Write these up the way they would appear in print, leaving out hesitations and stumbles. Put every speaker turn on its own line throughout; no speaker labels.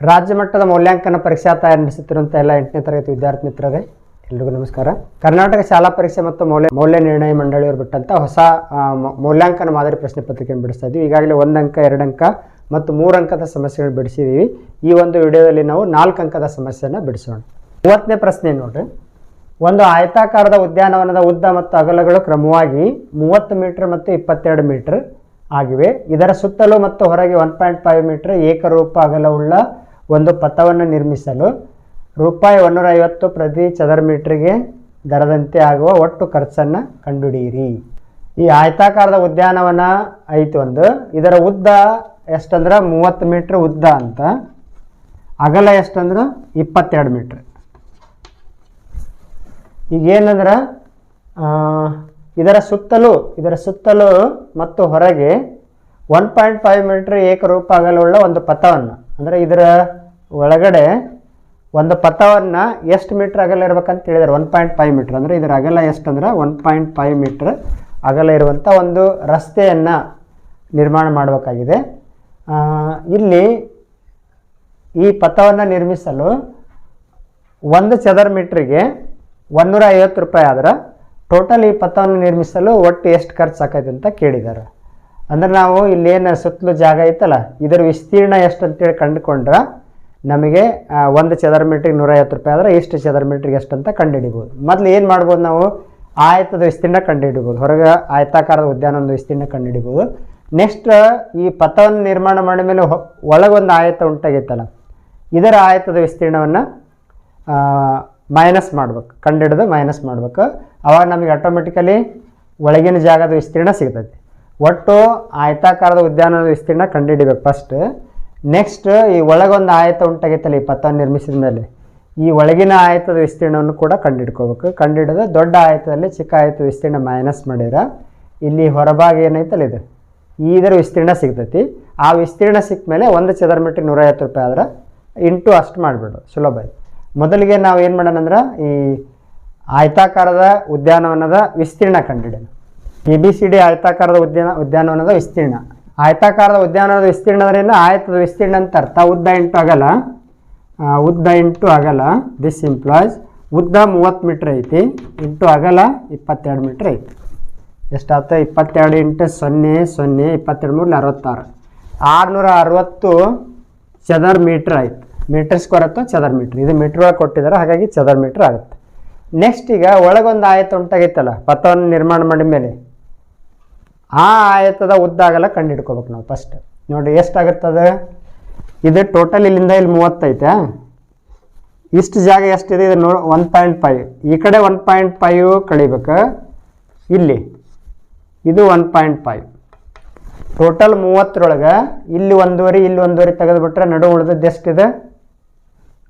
ರಾಜ್ಯ ಮಟ್ಟದ ಮೌಲ್ಯಾಂಕನ ಪರೀಕ್ಷಾ ತಯಾರಿ ನಡೆಸುತ್ತಿರುವಂಥ ಎಲ್ಲ 8ನೇ ತರಗತಿ ವಿದ್ಯಾರ್ಥಿ ಮಿತ್ರರೇ, ಎಲ್ರಿಗೂ ನಮಸ್ಕಾರ. ಕರ್ನಾಟಕ ಶಾಲಾ ಪರೀಕ್ಷೆ ಮತ್ತು ಮೌಲ್ಯ ನಿರ್ಣಯ ಮಂಡಳಿಯವರು ಬಿಟ್ಟಂಥ ಹೊಸ ಮೌಲ್ಯಾಂಕನ ಮಾದರಿ ಪ್ರಶ್ನೆ ಪತ್ರಿಕೆಯನ್ನು ಬಿಡಿಸ್ತಾ ಇದ್ದೀವಿ. ಈಗಾಗಲೇ 1 ಅಂಕ 2 ಅಂಕ ಮತ್ತು 3 ಅಂಕದ ಸಮಸ್ಯೆಗಳು ಬಿಡಿಸಿದ್ದೀವಿ. ಈ ಒಂದು ವಿಡಿಯೋದಲ್ಲಿ ನಾವು 4 ಅಂಕದ ಸಮಸ್ಯೆಯನ್ನು ಬಿಡಿಸೋಣ. 30ನೇ ಪ್ರಶ್ನೆ ನೋಡ್ರಿ. ಒಂದು ಆಯತಾಕಾರದ ಉದ್ಯಾನವನದ ಉದ್ದ ಮತ್ತು ಅಗಲಗಳು ಕ್ರಮವಾಗಿ 30 ಮೀಟರ್ ಮತ್ತು 22 ಮೀಟರ್ ಆಗಿವೆ. ಇದರ ಸುತ್ತಲೂ ಮತ್ತು ಹೊರಗೆ 1.5 ಮೀಟರ್ ಏಕರೂಪ ಅಗಲವುಳ್ಳ ಒಂದು ಪಥವನ್ನು ನಿರ್ಮಿಸಲು ರೂಪಾಯಿ 150 ಪ್ರತಿ ಚದರ ಮೀಟರ್ಗೆ ದರದಂತೆ ಆಗುವ ಒಟ್ಟು ಖರ್ಚನ್ನು ಕಂಡುಹಿಡಿಯಿರಿ. ಈ ಆಯತಾಕಾರದ ಉದ್ಯಾನವನ ಐತಿ ಒಂದು, ಇದರ ಉದ್ದ ಎಷ್ಟಂದ್ರೆ 30 ಮೀಟರ್ ಉದ್ದ ಅಂತ, ಅಗಲ ಎಷ್ಟಂದ್ರೆ 22 ಮೀಟ್ರ್. ಈಗೇನಂದ್ರೆ ಇದರ ಸುತ್ತಲೂ ಮತ್ತು ಹೊರಗೆ 1.5 ಮೀಟರ್ ಏಕರೂಪ ಅಗಲವುಳ್ಳ ಒಂದು ಪಥವನ್ನು, ಅಂದರೆ ಇದರ ಒಳಗಡೆ ಒಂದು ಪಥವನ್ನು ಎಷ್ಟು ಮೀಟ್ರ್ ಅಗಲ ಇರ್ಬೇಕಂತ ಹೇಳಿದ್ದಾರೆ. 1.5 ಮೀಟ್ರ್ ಅಂದರೆ ಇದರ ಅಗಲ ಎಷ್ಟಂದ್ರೆ 1.5 ಮೀಟ್ರ್ ಅಗಲ ಇರುವಂಥ ಒಂದು ರಸ್ತೆಯನ್ನು ನಿರ್ಮಾಣ ಮಾಡಬೇಕಾಗಿದೆ. ಇಲ್ಲಿ ಈ ಪಥವನ್ನು ನಿರ್ಮಿಸಲು 1 ಚದರ ಮೀಟ್ರಿಗೆ 150 ರೂಪಾಯಿ ಆದ್ರೆ ಟೋಟಲ್ ಈ ಪಥವನ್ನು ನಿರ್ಮಿಸಲು ಒಟ್ಟು ಎಷ್ಟು ಖರ್ಚು ಆಕೈತೆ ಅಂತ ಕೇಳಿದ್ದಾರೆ. ಅಂದ್ರೆ ನಾವು ಇಲ್ಲೇನು ಸುತ್ತಲೂ ಜಾಗ ಐತಲ್ಲ, ಇದರ ವಿಸ್ತೀರ್ಣ ಎಷ್ಟು ಅಂತೇಳಿ ಕಂಡುಕೊಂಡ್ರೆ ನಮಗೆ 1 ಚದರ ಮೀಟ್ರಿಗೆ 150 ರೂಪಾಯಿ ಆದರೆ ಇಷ್ಟು ಚದರ ಮೀಟ್ರಿಗೆ ಎಷ್ಟು ಅಂತ ಕಂಡುಹಿಡಿಬೋದು. ಮೊದಲು ಏನು ಮಾಡ್ಬೋದು, ನಾವು ಆಯತದ ವಿಸ್ತೀರ್ಣ ಕಂಡುಹಿಡಿಬೋದು, ಹೊರಗೆ ಆಯತಾಕಾರದ ಉದ್ಯಾನವನದ ವಿಸ್ತೀರ್ಣ ಕಂಡುಹಿಡಿಬೋದು. ನೆಕ್ಸ್ಟ್ ಈ ಪಥವನ್ನು ನಿರ್ಮಾಣ ಮಾಡಿದ ಮೇಲೆ ಒಳಗೊಂದು ಆಯತ ಉಂಟಾಗೈತಲ್ಲ, ಇದರ ಆಯತದ ವಿಸ್ತೀರ್ಣವನ್ನು ಮೈನಸ್ ಮಾಡ್ಬೇಕು, ಕಂಡುಹಿಡಿದು ಮೈನಸ್ ಮಾಡ್ಬೇಕು. ಅವಾಗ ನಮಗೆ ಆಟೋಮೆಟಿಕಲಿ ಒಳಗಿನ ಜಾಗದ ವಿಸ್ತೀರ್ಣ ಸಿಗ್ತೈತಿ. ಒಟ್ಟು ಆಯತಾಕಾರದ ಉದ್ಯಾನವನದ ವಿಸ್ತೀರ್ಣ ಕಂಡುಹಿಡಿಬೇಕು ಫಸ್ಟ್. ನೆಕ್ಸ್ಟ್ ಈ ಒಳಗೊಂದು ಆಯತ ಉಂಟಾಗೈತಲ್ಲ ಈ ಪಥವನ್ನು ನಿರ್ಮಿಸಿದ ಮೇಲೆ, ಈ ಒಳಗಿನ ಆಯತದ ವಿಸ್ತೀರ್ಣವನ್ನು ಕೂಡ ಕಂಡುಹಿಡ್ಕೋಬೇಕು. ಕಂಡುಹಿಡಿದು ದೊಡ್ಡ ಆಯತದಲ್ಲಿ ಚಿಕ್ಕ ಆಯತದ ವಿಸ್ತೀರ್ಣ ಮೈನಸ್ ಮಾಡಿದ್ರೆ ಇಲ್ಲಿ ಹೊರಭಾಗ ಏನೈತಲ್ಲ ಇದು ಇದರ ವಿಸ್ತೀರ್ಣ ಸಿಗ್ತೈತಿ. ಆ ವಿಸ್ತೀರ್ಣ ಸಿಕ್ಕ ಮೇಲೆ 1 ಚದರ ಮೀಟ್ರಿಗೆ 150 ರೂಪಾಯಿ ಆದ್ರೆ ಇಂಟು ಅಷ್ಟು ಮಾಡಿಬಿಡೋದು, ಸುಲಭ ಐತಿ. ಮೊದಲಿಗೆ ನಾವು ಏನು ಮಾಡೋಣ ಅಂದ್ರೆ ಈ ಆಯತಾಕಾರದ ಉದ್ಯಾನವನದ ವಿಸ್ತೀರ್ಣ ಕಂಡುಹಿಡಿಯೋಣ. ABCD ಆಯತಾಕಾರದ ಉದ್ಯಾನವನದ ವಿಸ್ತೀರ್ಣ. ಆಯತಾಕಾರದ ಉದ್ಯಾನವನದ ವಿಸ್ತೀರ್ಣ ಅಂದ್ರೇನು, ಆಯತದ ವಿಸ್ತೀರ್ಣ ಅಂತ ಅರ್ಥ. ಉದ್ದ ಇಂಟು ಅಗಲ ದಿಸ್ ಇಂಪ್ಲಾಯ್ಸ್ ಉದ್ದ 30 ಮೀಟ್ರ್ ಐತಿ ಇಂಟು ಅಗಲ 22 ಮೀಟ್ರ್ ಐತಿ. ಎಷ್ಟಾಗ್ತದೆ, 22 ಇಂಟು 0 0 22 3 66 660 ಚದರ ಮೀಟ್ರ್ ಆಯ್ತು. ಮೀಟರ್ ಸ್ಕ್ವೇರ್ ಅಥವಾ ಚದರ ಮೀಟ್ರ್, ಇದು ಮೀಟ್ರ್ ಒಳಗೆ ಕೊಟ್ಟಿದ್ದಾರೆ, ಹಾಗಾಗಿ ಚದರ ಮೀಟ್ರ್ ಆಗುತ್ತೆ. ನೆಕ್ಸ್ಟ್ ಈಗ ಒಳಗೊಂದು ಆಯತ ಉಂಟಾಗೈತಲ್ಲ ಪಥವನ್ನು ನಿರ್ಮಾಣ ಮಾಡಿದ ಮೇಲೆ, ಆ ಆಯತದ ಉದ್ದ ಆಗಲ್ಲ ಕಂಡುಹಿಡ್ಕೋಬೇಕು ನಾವು ಫಸ್ಟ್. ನೋಡಿ ಎಷ್ಟಾಗುತ್ತದೆ, ಇದು ಟೋಟಲ್ ಇಲ್ಲಿಂದ ಇಲ್ಲಿ 30 ಐತೆ, ಇಷ್ಟು ಜಾಗ ಎಷ್ಟಿದೆ ಇದು 1.5, ಈ ಕಡೆ 1.5 ಕಳಿಬೇಕು, ಇಲ್ಲಿ ಇದು 1.5, ಟೋಟಲ್ 30ರೊಳಗೆ ಇಲ್ಲಿ 1.5 ಇಲ್ಲಿ 1.5 ತೆಗೆದುಬಿಟ್ರೆ ನಡು ಉಳಿದದ್ದು ಎಷ್ಟಿದೆ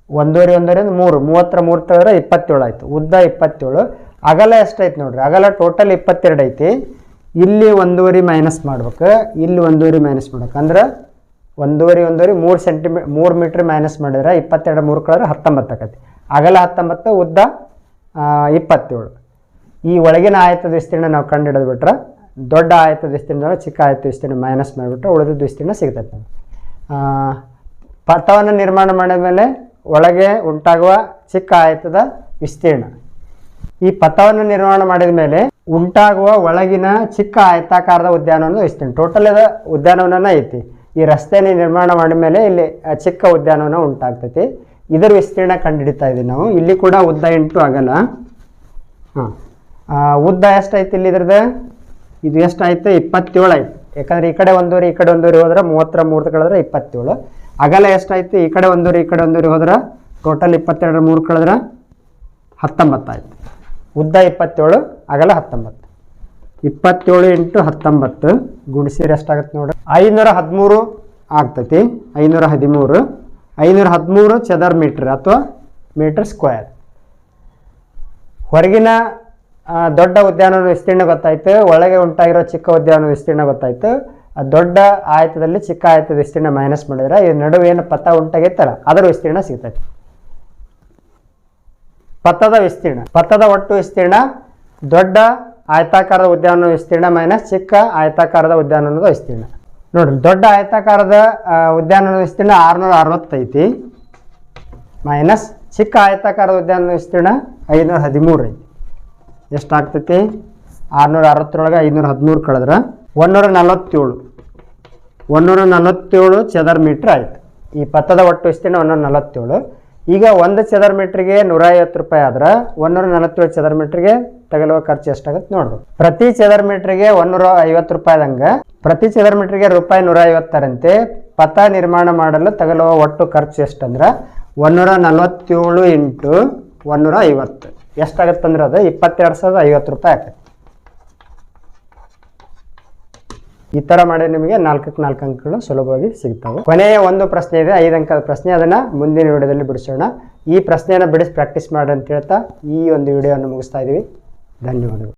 1.5 3 30 ತೆಗೆದ್ರೆ 27 ಆಯಿತು. ಉದ್ದ 27, ಅಗಲ ಎಷ್ಟೈತೆ ನೋಡ್ರಿ, ಅಗಲ ಟೋಟಲ್ 22 ಐತಿ. ಇಲ್ಲಿ 1.5 ಮೈನಸ್ ಮಾಡ್ಬೇಕು, ಇಲ್ಲಿ 1.5 ಮೈನಸ್ ಮಾಡ್ಬೇಕು, ಅಂದ್ರೆ 1.5 3 ಮೀಟ್ರ್ ಮೈನಸ್ ಮಾಡಿದ್ರೆ 22 3 ಕಳೆದ್ರೆ 19 ಆಕೈತಿ. ಅಗಲ 19, ಉದ್ದ 27. ಈ ಒಳಗಿನ ಆಯತದ ವಿಸ್ತೀರ್ಣ ನಾವು ಕಂಡು ಹಿಡಿದು ಬಿಟ್ರೆ ದೊಡ್ಡ ಆಯತದ ವಿಸ್ತೀರ್ಣ ಚಿಕ್ಕ ಆಯತ ವಿಸ್ತೀರ್ಣ ಮೈನಸ್ ಮಾಡಿಬಿಟ್ರೆ ಉಳಿದದ್ದು ವಿಸ್ತೀರ್ಣ ಸಿಗ್ತೈತೆ. ಪಥವನ್ನು ನಿರ್ಮಾಣ ಮಾಡಿದ ಮೇಲೆ ಒಳಗೆ ಉಂಟಾಗುವ ಚಿಕ್ಕ ಆಯತದ ವಿಸ್ತೀರ್ಣ. ಈ ಪಥವನ್ನು ನಿರ್ಮಾಣ ಮಾಡಿದ ಮೇಲೆ ಉಂಟಾಗುವ ಒಳಗಿನ ಚಿಕ್ಕ ಆಯತಾಕಾರದ ಉದ್ಯಾನವನದ ವಿಸ್ತೀರ್ಣ. ಟೋಟಲ್ ಉದ್ಯಾನವನ ಐತಿ, ಈ ರಸ್ತೆಯನ್ನು ನಿರ್ಮಾಣ ಮಾಡಿದ ಮೇಲೆ ಇಲ್ಲಿ ಚಿಕ್ಕ ಉದ್ಯಾನವನ ಉಂಟಾಗ್ತೈತಿ. ಇದರ ವಿಸ್ತೀರ್ಣ ಕಂಡುಹಿಡಿತಾ ಇದ್ದೀವಿ ನಾವು. ಇಲ್ಲಿ ಕೂಡ ಉದ್ದ ಇಂಟು ಅಗಲ. ಉದ್ದ ಎಷ್ಟೈತಿ ಇಲ್ಲಿ ಇದ್ರದ್ದು, ಇದು ಎಷ್ಟಾಯ್ತು 27 ಆಯ್ತು. ಯಾಕಂದ್ರೆ ಈ ಕಡೆ 1.5 ಈ ಕಡೆ 1.5 ಹೋದ್ರೆ 30 3 ಕಳೆದ್ರೆ 27. ಅಗಲ ಎಷ್ಟಾಯ್ತು, ಈ ಕಡೆ 1.5 ಈ ಕಡೆ 1.5 ಹೋದ್ರೆ ಟೋಟಲ್ 22 3 ಕಳೆದ್ರೆ 19 ಆಯ್ತು. ಉದ್ದ 27, ಅಗಲ 19. 27 ಇಂಟು 19 ಗುಣಿಸಿದ್ರೆ ಎಷ್ಟಾಗುತ್ತೆ ನೋಡ್ರಿ, 513 ಆಗ್ತೈತಿ. 513 ಚದರ ಮೀಟ್ರ್ ಅಥವಾ ಮೀಟರ್ ಸ್ಕ್ವೇರ್. ಹೊರಗಿನ ದೊಡ್ಡ ಉದ್ಯಾನವನ ವಿಸ್ತೀರ್ಣ ಗೊತ್ತಾಯ್ತು, ಒಳಗೆ ಉಂಟಾಗಿರೋ ಚಿಕ್ಕ ಉದ್ಯಾನವನ ವಿಸ್ತೀರ್ಣ ಗೊತ್ತಾಯ್ತು. ದೊಡ್ಡ ಆಯತದಲ್ಲಿ ಚಿಕ್ಕ ಆಯತದ ವಿಸ್ತೀರ್ಣ ಮೈನಸ್ ಮಾಡಿದ್ರೆ ಈ ನಡುವೆ ಏನು ಪಥ ಉಂಟಾಗೈತಲ್ಲ ಅದರ ವಿಸ್ತೀರ್ಣ ಸಿಗ್ತೈತಿ. ಪಥದ ಒಟ್ಟು ವಿಸ್ತೀರ್ಣ ದೊಡ್ಡ ಆಯತಾಕಾರದ ಉದ್ಯಾನವನದ ವಿಸ್ತೀರ್ಣ ಮೈನಸ್ ಚಿಕ್ಕ ಆಯತಾಕಾರದ ಉದ್ಯಾನವನದ ವಿಸ್ತೀರ್ಣ. ನೋಡ್ರಿ, ದೊಡ್ಡ ಆಯತಾಕಾರದ ಉದ್ಯಾನವನದ ವಿಸ್ತೀರ್ಣ 660 ಐತಿ, ಮೈನಸ್ ಚಿಕ್ಕ ಆಯತಾಕಾರದ ಉದ್ಯಾನವನದ ವಿಸ್ತೀರ್ಣ 513 ಐತಿ. ಎಷ್ಟಾಗ್ತೈತಿ? 660 513 ಕಳೆದ್ರೆ 147 ಚದರ ಮೀಟ್ರ್ ಆಯ್ತು. ಈ ಪಥದ ಒಟ್ಟು ವಿಸ್ತೀರ್ಣ 147. ಈಗ 1 ಚದರ ಮೀಟ್ರಿಗೆ 150 ರೂಪಾಯಿ ಆದ್ರೆ 147 ಚದರ ಮೀಟ್ರಿಗೆ ತಗಲುವ ಖರ್ಚು ಎಷ್ಟಾಗುತ್ತೆ ನೋಡ್ರಿ. ಪ್ರತಿ ಚದರ ಮೀಟ್ರಿಗೆ 150 ರೂಪಾಯಿದಂಗೆ ಪ್ರತಿ ಚದರ ಮೀಟ್ರಿಗೆ ರೂಪಾಯಿ 150ರಂತೆ ಪಥ ನಿರ್ಮಾಣ ಮಾಡಲು ತಗಲುವ ಒಟ್ಟು ಖರ್ಚು ಎಷ್ಟಂದ್ರೆ 147 ಇಂಟು 150 ಎಷ್ಟಾಗತ್ತಂದ್ರೆ ಅದು 22,050 ರೂಪಾಯಿ ಆಗ್ತದೆ. ಈ ಥರ ಮಾಡಿ ನಿಮಗೆ 4ಕ್ಕೆ 4 ಅಂಕಗಳು ಸುಲಭವಾಗಿ ಸಿಗ್ತವೆ. ಕೊನೆಯ ಒಂದು ಪ್ರಶ್ನೆ ಇದೆ, 5 ಅಂಕದ ಪ್ರಶ್ನೆ. ಅದನ್ನು ಮುಂದಿನ ವಿಡಿಯೋದಲ್ಲಿ ಬಿಡಿಸೋಣ. ಈ ಪ್ರಶ್ನೆಯನ್ನು ಬಿಡಿಸಿ ಪ್ರಾಕ್ಟೀಸ್ ಮಾಡಿ ಅಂತ ಹೇಳ್ತಾ ಈ ಒಂದು ವಿಡಿಯೋವನ್ನು ಮುಗಿಸ್ತಾ ಇದ್ದೀವಿ. ಧನ್ಯವಾದಗಳು.